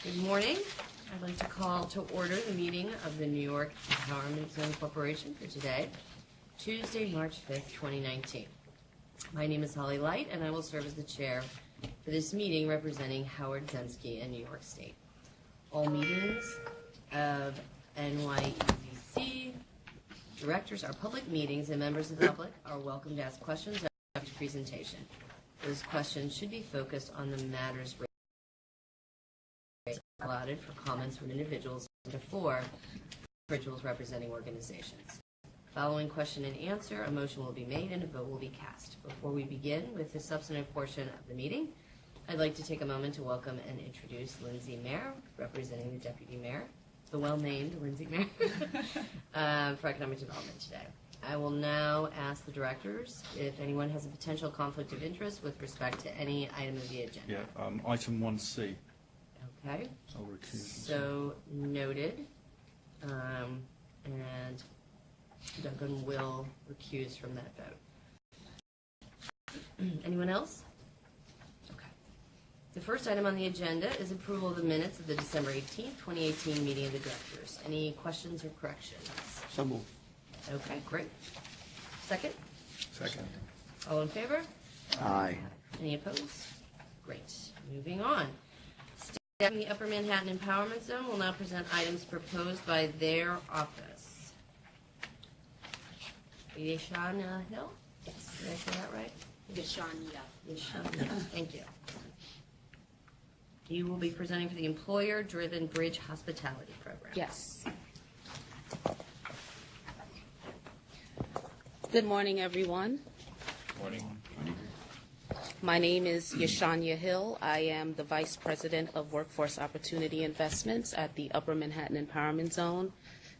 Good morning. I'd like to call to order the meeting of the New York Empowerment Zone Corporation for today, Tuesday, March 5th, 2019. My name is Holly Light, and I will serve as the chair for this meeting representing Howard Zemsky and New York State. All meetings of NYEZC directors are public meetings, and members of the public are welcome to ask questions after the presentation. Those questions should be focused on the matters allotted for comments from individuals and for individuals representing organizations. Following question and answer, a motion will be made and a vote will be cast. Before we begin with the substantive portion of the meeting, I'd like to take a moment to welcome and introduce Lindsay Mayer, representing the Deputy Mayor, the well-named Lindsay Mayer, for Economic Development today. I will now ask the directors if anyone has a potential conflict of interest with respect to any item of the agenda. Yeah, item 1C. Okay. I'll recuse So noted. And Duncan will recuse from that vote. Anyone else? Okay. The first item on the agenda is approval of the minutes of the December 18th, 2018 meeting of the directors. Any questions or corrections? So moved. Okay, great. Second? Second. All in favor? Aye. Any opposed? Great. Moving on. Staff in the Upper Manhattan Empowerment Zone will now present items proposed by their office. Yeshana Hill? Yes. Did I say that right? Yeshana. Thank you. You will be presenting for the Employer-Driven Bridge Hospitality Program. Yes. Good morning, everyone. Morning. My name is Yeshania Hill. I am the Vice President of Workforce Opportunity Investments at the Upper Manhattan Empowerment Zone.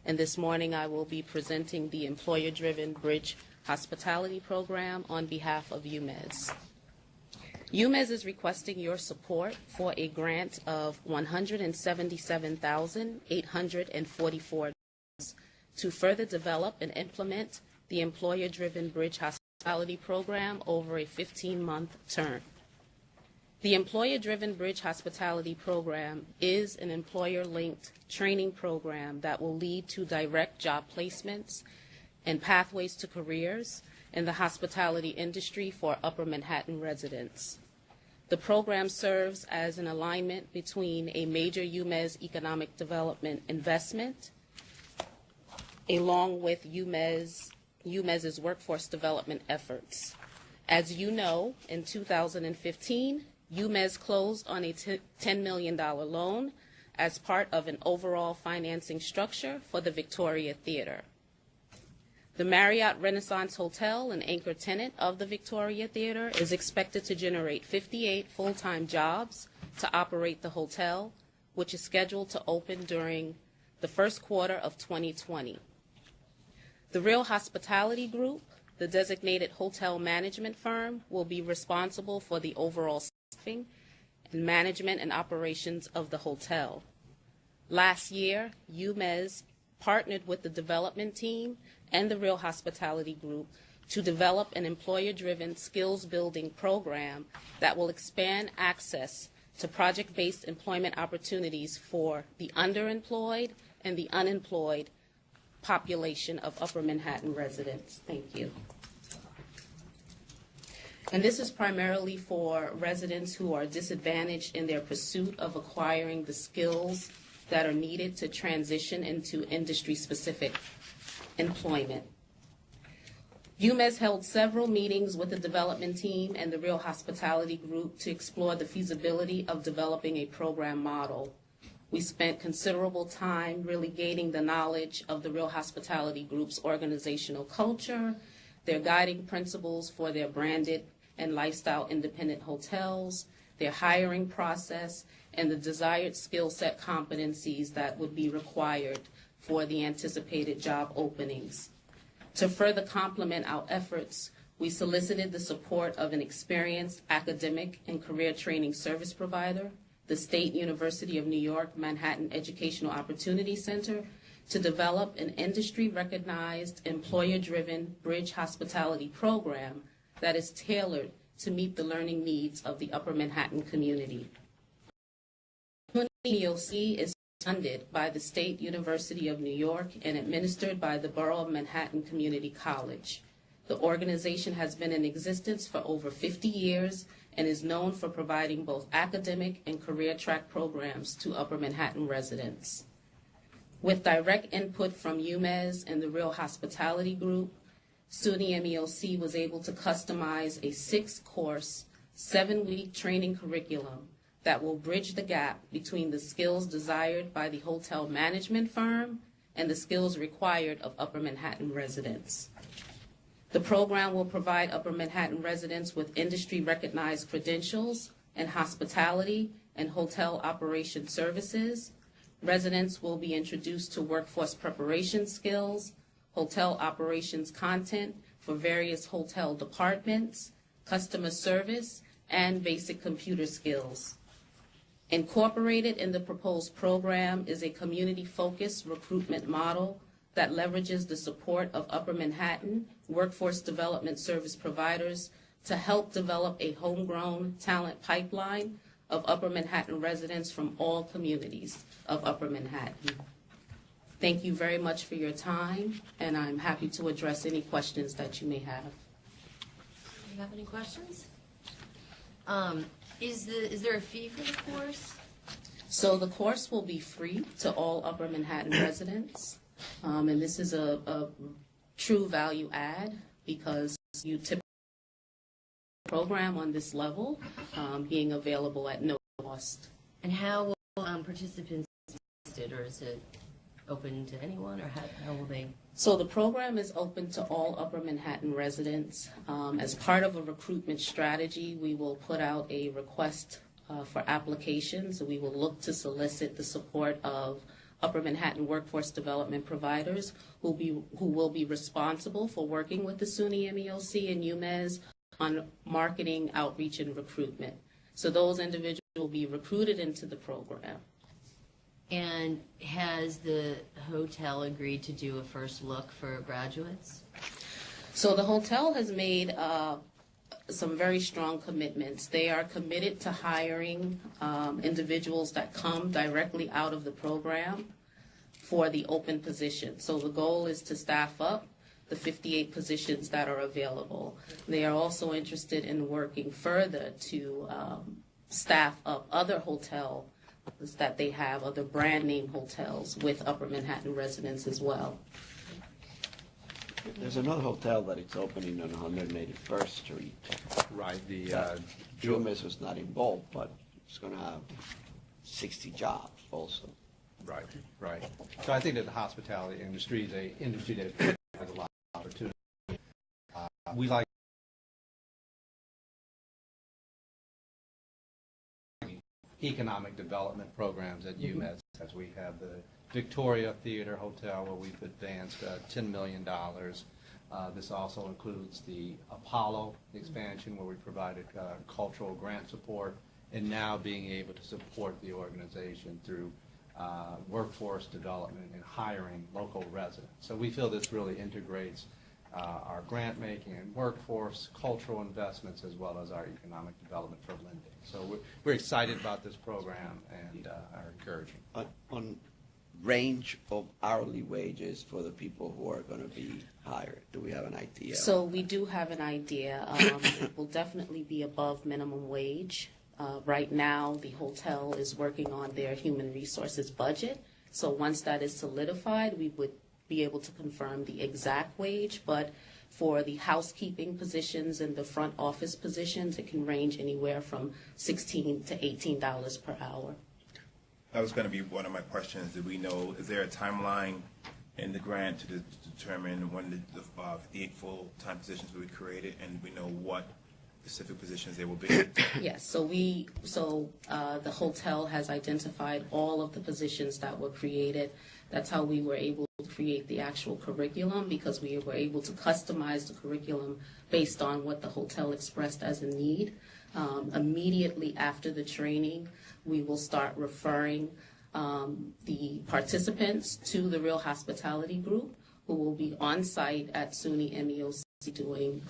And this morning I will be presenting the Employer-Driven Bridge Hospitality Program on behalf of UMEZ. UMEZ is requesting your support for a grant of $177,844 to further develop and implement the Employer-Driven Bridge Hospitality Program over a 15-month term. The Employer-Driven Bridge Hospitality Program is an employer-linked training program that will lead to direct job placements and pathways to careers in the hospitality industry for Upper Manhattan residents. The program serves as an alignment between a major UMEZ economic development investment along with UMEZ's workforce development efforts. As you know, in 2015, UMEZ closed on a $10 million loan as part of an overall financing structure for the Victoria Theater. The Marriott Renaissance Hotel, an anchor tenant of the Victoria Theater, is expected to generate 58 full-time jobs to operate the hotel, which is scheduled to open during the first quarter of 2020. The Real Hospitality Group, the designated hotel management firm, will be responsible for the overall staffing and management and operations of the hotel. Last year, UMEZ partnered with the development team and the Real Hospitality Group to develop an employer-driven skills-building program that will expand access to project-based employment opportunities for the underemployed and the unemployed population of Upper Manhattan residents. Thank you. And this is primarily for residents who are disadvantaged in their pursuit of acquiring the skills that are needed to transition into industry-specific employment. UMEZ held several meetings with the development team and the Real Hospitality Group to explore the feasibility of developing a program model. We spent considerable time really gaining the knowledge of the Real Hospitality Group's organizational culture, their guiding principles for their branded and lifestyle independent hotels, their hiring process, and the desired skill set competencies that would be required for the anticipated job openings. To further complement our efforts, we solicited the support of an experienced academic and career training service provider, the State University of New York Manhattan Educational Opportunity Center, to develop an industry-recognized, employer-driven bridge hospitality program that is tailored to meet the learning needs of the Upper Manhattan community. EOC is funded by the State University of New York and administered by the Borough of Manhattan Community College. The organization has been in existence for over 50 years and is known for providing both academic and career track programs to Upper Manhattan residents. With direct input from UMES and the Real Hospitality Group, SUNY MEOC was able to customize a 6-course, 7-week training curriculum that will bridge the gap between the skills desired by the hotel management firm and the skills required of Upper Manhattan residents. The program will provide Upper Manhattan residents with industry-recognized credentials in hospitality and hotel operation services. Residents will be introduced to workforce preparation skills, hotel operations content for various hotel departments, customer service, and basic computer skills. Incorporated in the proposed program is a community-focused recruitment model that leverages the support of Upper Manhattan workforce development service providers to help develop a homegrown talent pipeline of Upper Manhattan residents from all communities of Upper Manhattan. Thank you very much for your time, and I'm happy to address any questions that you may have. Do you have any questions? Is there a fee for the course? So the course will be free to all Upper Manhattan residents, and this is a true value add because you typically program on this level being available at no cost. And how will participants be tested, or is it open to anyone, or how will they? So the program is open to all Upper Manhattan residents. As part of a recruitment strategy, we will put out a request for applications. We will look to solicit the support of Upper Manhattan workforce development providers who will be responsible for working with the SUNY MEOC and UMES on marketing, outreach, and recruitment. So those individuals will be recruited into the program. And has the hotel agreed to do a first look for graduates? So the hotel has made some very strong commitments. They are committed to hiring individuals that come directly out of the program for the open position. So the goal is to staff up the 58 positions that are available. They are also interested in working further to staff up other hotels that they have, other brand name hotels with Upper Manhattan residents as well. There's another hotel that it's opening on 181st Street. Right, the, Jumis was not involved, but it's going to have 60 jobs also. Right, right. So I think that the hospitality industry is an industry that has a lot of opportunity. We like economic development programs at UMES, as we have the Victoria Theater Hotel where we've advanced $10 million. This also includes the Apollo expansion where we provided cultural grant support, and now being able to support the organization through workforce development and hiring local residents. So we feel this really integrates our grant making and workforce, cultural investments, as well as our economic development for lending. So we're excited about this program and are encouraging. On range of hourly wages for the people who are going to be hired, do we have an idea? So we do have an idea. It will definitely be above minimum wage. Right now, the hotel is working on their human resources budget. So once that is solidified, we would be able to confirm the exact wage. But for the housekeeping positions and the front office positions, it can range anywhere from $16 to $18 per hour. That was going to be one of my questions. Do we know, is there a timeline in the grant to determine when the 58 full-time positions will be created, and do we know what specific positions they will be? Yes, so the hotel has identified all of the positions that were created. That's how we were able to create the actual curriculum, because we were able to customize the curriculum based on what the hotel expressed as a need. Immediately after the training, we will start referring the participants to the Real Hospitality Group, who will be on site at SUNY MEOC doing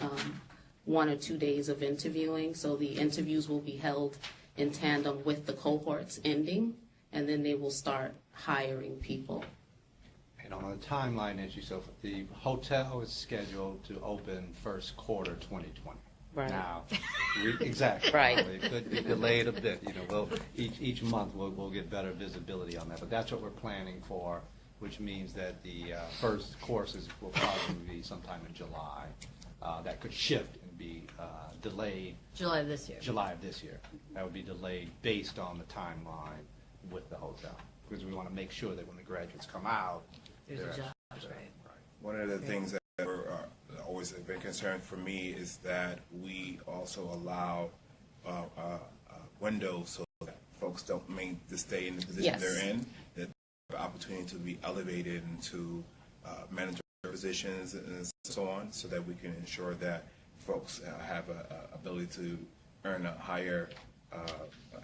1 or 2 days of interviewing. So the interviews will be held in tandem with the cohorts ending, and then they will start hiring people. And on the timeline issue, so the hotel is scheduled to open first quarter 2020. Right. Now, exactly. Right. It could be delayed a bit, we'll, each month we'll get better visibility on that, but that's what we're planning for, which means that the first courses will probably be sometime in July. That could shift and be delayed. July of this year. July of this year. That would be delayed based on the timeline with the hotel, because we want to make sure that when the graduates come out, There's they're a job, actually- right? One of the things that were always a big concern for me is that we also allow a window so that folks don't mean to stay in the position Yes. they're in, that the opportunity to be elevated into manager positions and so on, so that we can ensure that folks have a ability to earn a higher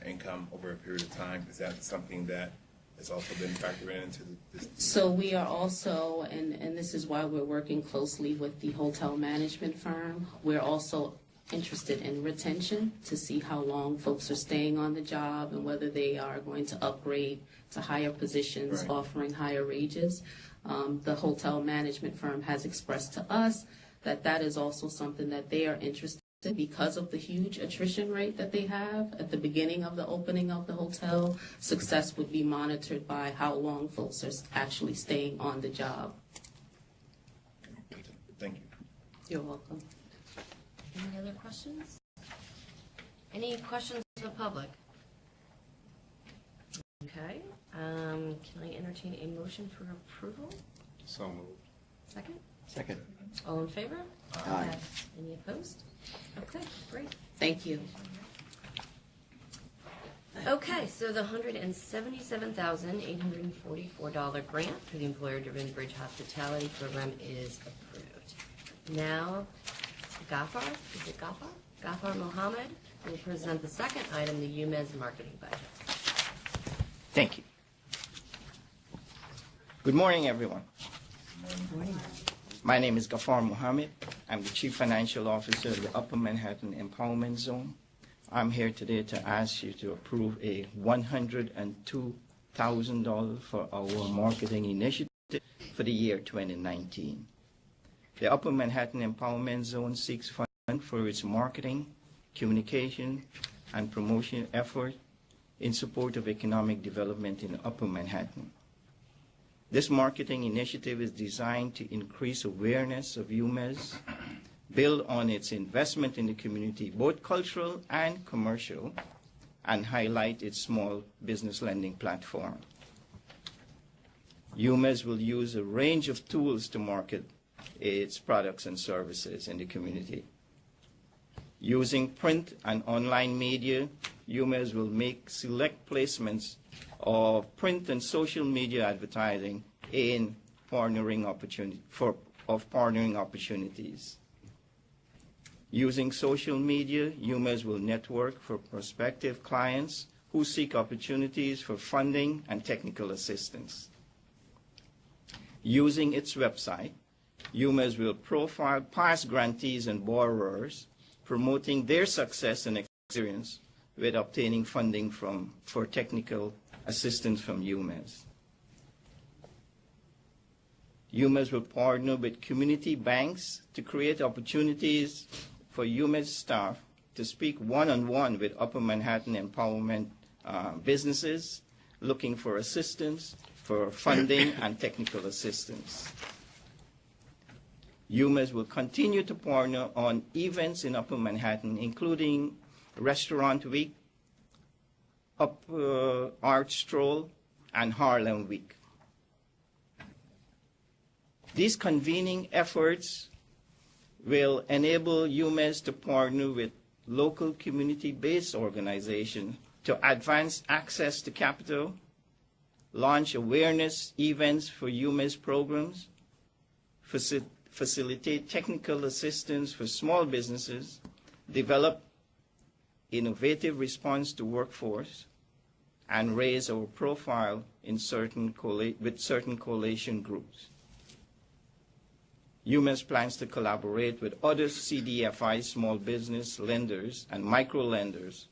income over a period of time. Is that something that has also been factored into this? So we are also, and this is why we're working closely with the hotel management firm, we're also interested in retention to see how long folks are staying on the job and whether they are going to upgrade to higher positions, Right. offering higher wages. The hotel management firm has expressed to us that that is also something that they are interested in because of the huge attrition rate that they have at the beginning of the opening of the hotel. Success would be monitored by how long folks are actually staying on the job. Thank you. You're welcome. Any other questions? Any questions from the public? Okay, can I entertain a motion for approval? So moved. Second? Second. All in favor? Aye. Any opposed? Okay, great. Thank you. Okay, so the $177,844 grant for the Employer-Driven Bridge Hospitality Program is approved. Now, Ghaffar, is it Ghaffar? Ghaffar Mohammed will present the second item, the UMES marketing budget. Thank you. Good morning, everyone. My name is Ghaffar Mohammed. I'm the Chief Financial Officer of the Upper Manhattan Empowerment Zone. I'm here today to ask you to approve a $102,000 for our marketing initiative for the year 2019. The Upper Manhattan Empowerment Zone seeks funding for its marketing, communication, and promotion effort in support of economic development in Upper Manhattan. This marketing initiative is designed to increase awareness of UMES, build on its investment in the community, both cultural and commercial, and highlight its small business lending platform. UMES will use a range of tools to market its products and services in the community. Using print and online media, UMES will make select placements of print and social media advertising in partnering opportunities. Using social media, UMES will network for prospective clients who seek opportunities for funding and technical assistance. Using its website, UMES will profile past grantees and borrowers, promoting their success and experience with obtaining funding for technical assistance from UMES. UMES will partner with community banks to create opportunities for UMES staff to speak one-on-one with Upper Manhattan Empowerment businesses looking for assistance, for funding and technical assistance. UMES will continue to partner on events in Upper Manhattan, including Restaurant Week, Art Stroll, and Harlem Week. These convening efforts will enable UMES to partner with local community-based organizations to advance access to capital, launch awareness events for UMES programs, facilitate technical assistance for small businesses, develop innovative response to workforce, and raise our profile in with certain coalition groups. UMES plans to collaborate with other CDFI small business lenders and micro lenders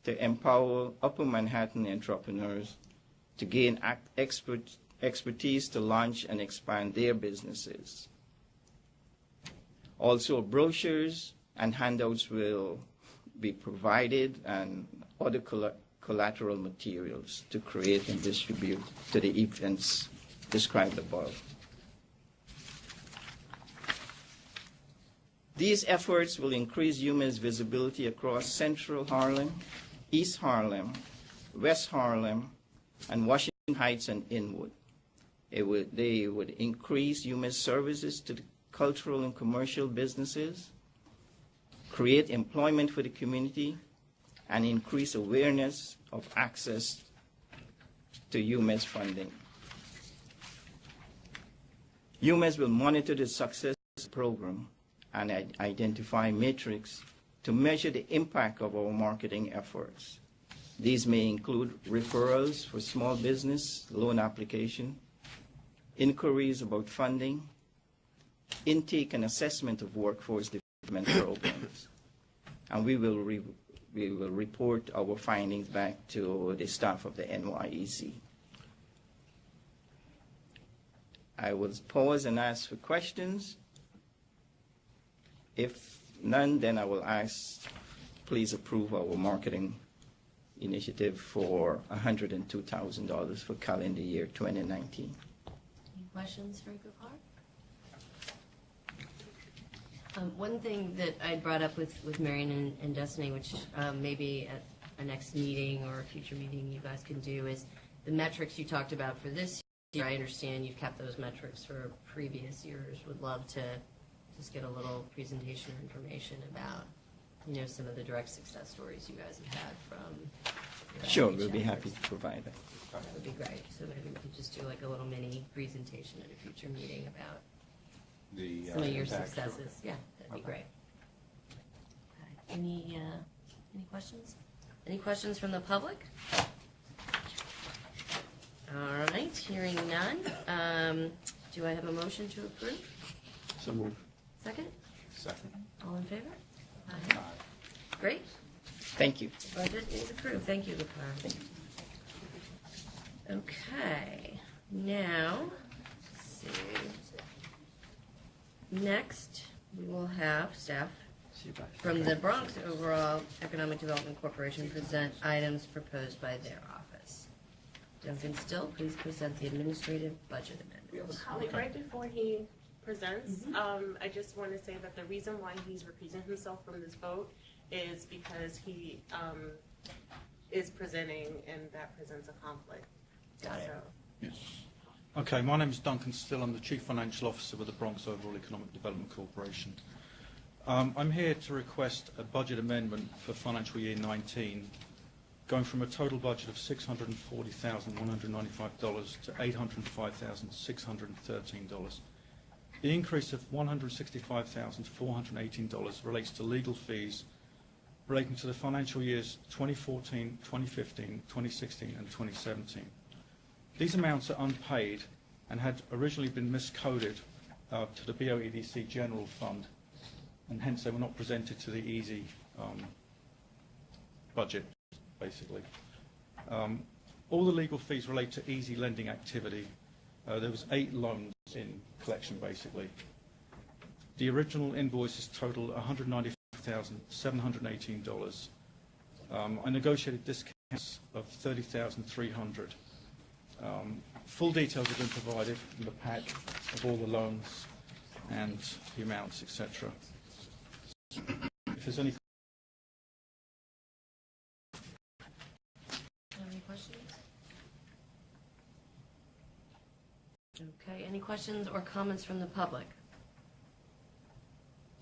to empower Upper Manhattan entrepreneurs to gain expertise to launch and expand their businesses. Also, brochures and handouts will be provided and other collateral materials to create and distribute to the events described above. These efforts will increase UME's visibility across Central Harlem, East Harlem, West Harlem, and Washington Heights and Inwood. They would increase UME's services to the cultural and commercial businesses, create employment for the community, and increase awareness of access to UME's funding. UMES will monitor the success of the program and identify metrics to measure the impact of our marketing efforts. These may include referrals for small business loan application, inquiries about funding, intake and assessment of workforce development programs. And we will report our findings back to the staff of the NYEC. I will pause and ask for questions. If none, then I will ask, please approve our marketing initiative for $102,000 for calendar year 2019. Any questions for Gopar? One thing that I brought up with Marion and Destiny, which maybe at a next meeting or a future meeting you guys can do, is the metrics you talked about for this year. I understand you've kept those metrics for previous years. Would love to just get a little presentation or information about, you know, some of the direct success stories you guys have had from your Sure, outreach we'll be efforts. happy to provide that. That would be great. So maybe we could just do like a little mini presentation at a future meeting about The some of your impact, sure. successes. Yeah, that'd be Okay. great. Okay. Any questions? Any questions from the public? All right, hearing none. Do I have a motion to approve? So move. Second? Second. All in favor? Aye. Great. Thank you. Budget is approved. Thank you, Gopar. Okay, now, let's see. Next, we will have staff from the Bronx Overall Economic Development Corporation present items proposed by their office. Duncan Still, please present the administrative budget amendment. Holly, right before he presents, I just want to say that the reason why he's recusing himself from this vote is because he is presenting, and that presents a conflict. Got it. So, Okay, my name is Duncan Still. I'm the Chief Financial Officer with the Bronx Overall Economic Development Corporation. I'm here to request a budget amendment for financial year 19, going from a total budget of $640,195 to $805,613. The increase of $165,418 relates to legal fees relating to the financial years 2014, 2015, 2016 and 2017. These amounts are unpaid and had originally been miscoded to the BOEDC General Fund, and hence they were not presented to the EASY budget, basically. All the legal fees relate to EASY lending activity. There was 8 loans in collection, basically. The original invoices total $195,718. I negotiated discounts of $30,300. Full details have been provided in the pack of all the loans and the amounts, etc. If there's any questions? Okay, any questions or comments from the public?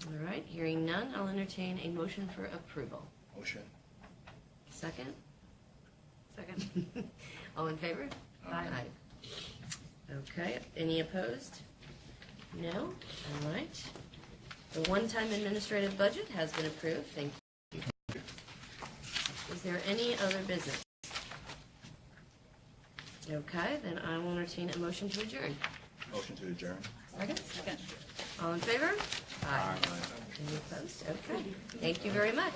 All right, hearing none, I'll entertain a motion for approval. Motion. Second? Second. All in favor? Aye. Okay, any opposed? No? All right. The one-time administrative budget has been approved. Thank you. Is there any other business? Okay, then I will entertain a motion to adjourn. Motion to adjourn. Second? Second. All in favor? Aye. Any opposed? Okay. Thank you very much.